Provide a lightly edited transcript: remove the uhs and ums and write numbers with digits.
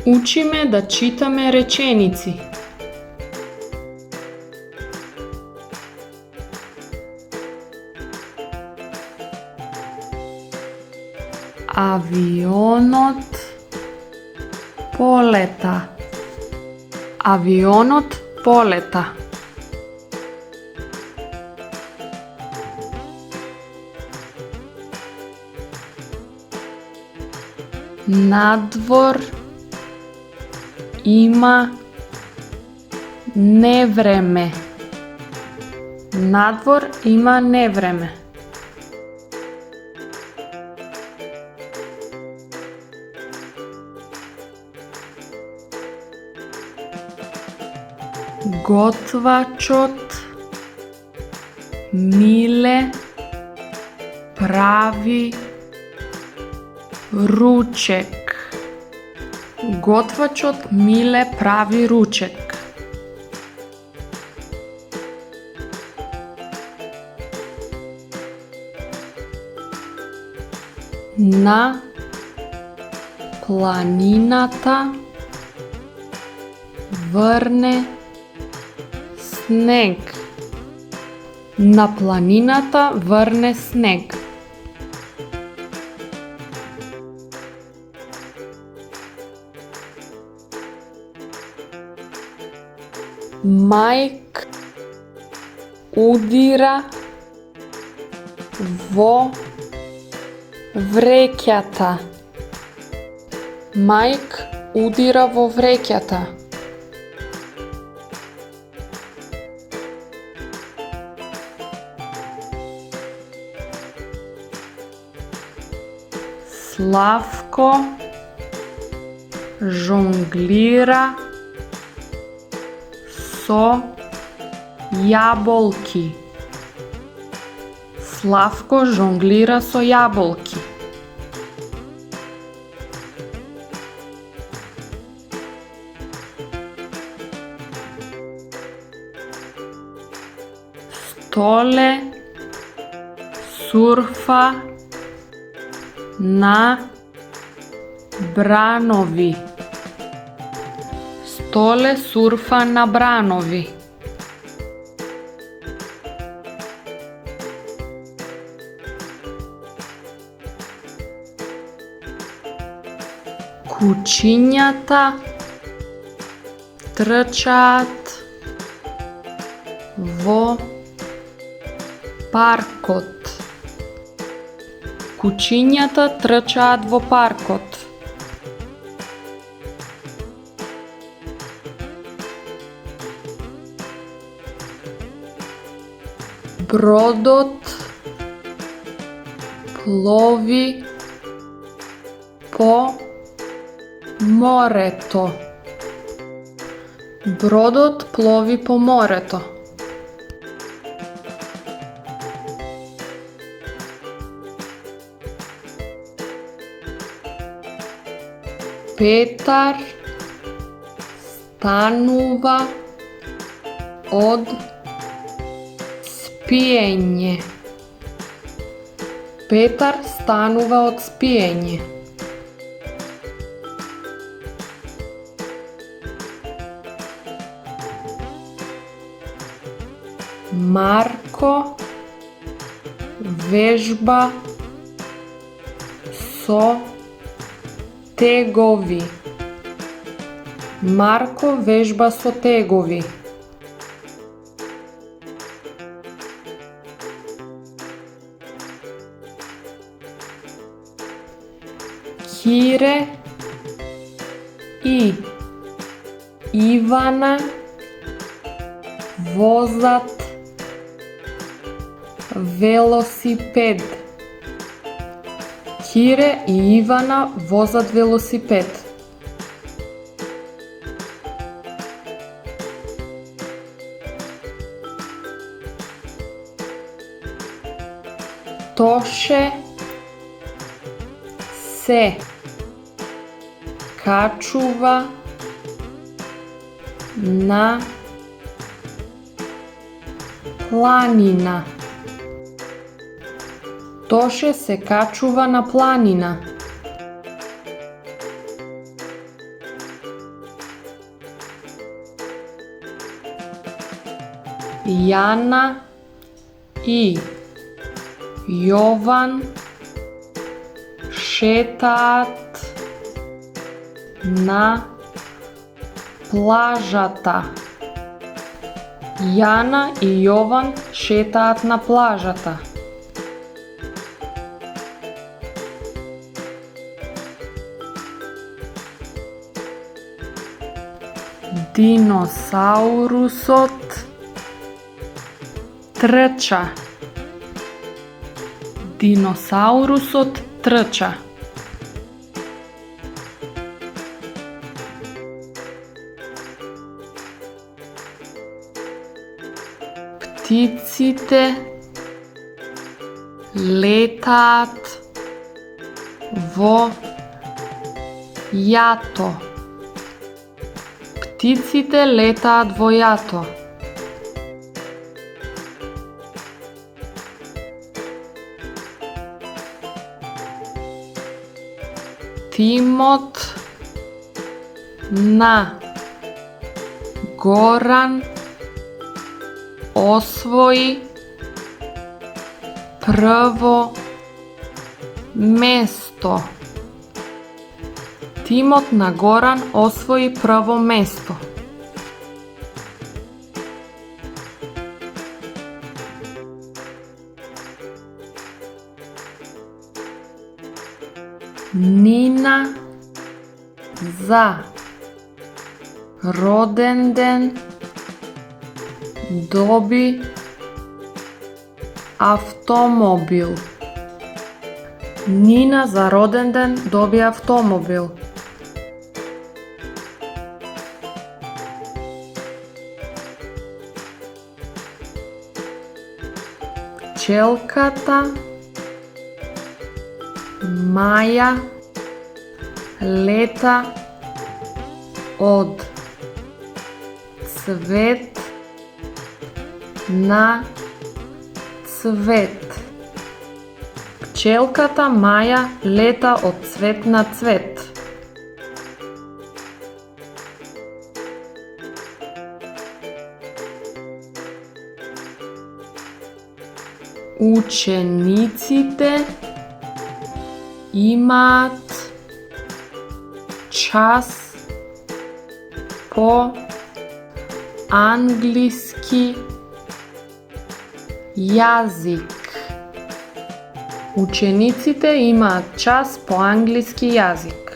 Uči me da čitame rečenici. Avionot poleta. Avionot poleta. Nadvor ima nevreme. Nadvor ima nevreme. Gotvačot Mile pravi ruček. Gotvačot Mile pravi ruček. Na planinata vrne sneg. Na planinata vrne sneg. Majk udira vo vrećata. Majk udira vo vrećata. Slavko žonglira so jabolki. Slavko žonglira so jabolki. Stole surfa na branovi. Stole surfa na branovi. Kučinjata trčat vo parkot. Kučinjata trčat vo parkot. Brodot plovi po moreto. Brodot plovi po moreto. Petar stanuva od spijenje. Petar stanuva od spijenje. Marko vežba so tegovi. Marko vežba so tegovi. Kire i Ivana vozat velosiped. Kire i Ivana vozat velosiped. Toše se kačuva na planina. Toše se kačuva na planina. Јана и Јован шетаат на плажата. Јана и Јован шетаат на плажата. Диносаурусот трча. Диносаурусот трча. Птиците летаат во јато. Птиците летаат во јато. Тимот на Горан освои прво место. Тимот на Горан освои прво место. Нина за роден ден доби автомобил. Нина за роден ден доби автомобил. Пчелката Маја лета од цвет на цвет. Пчелката Маја лета од цвет на цвет. Учениците имаат час по англиски јазик. Учениците имаат час по англиски јазик.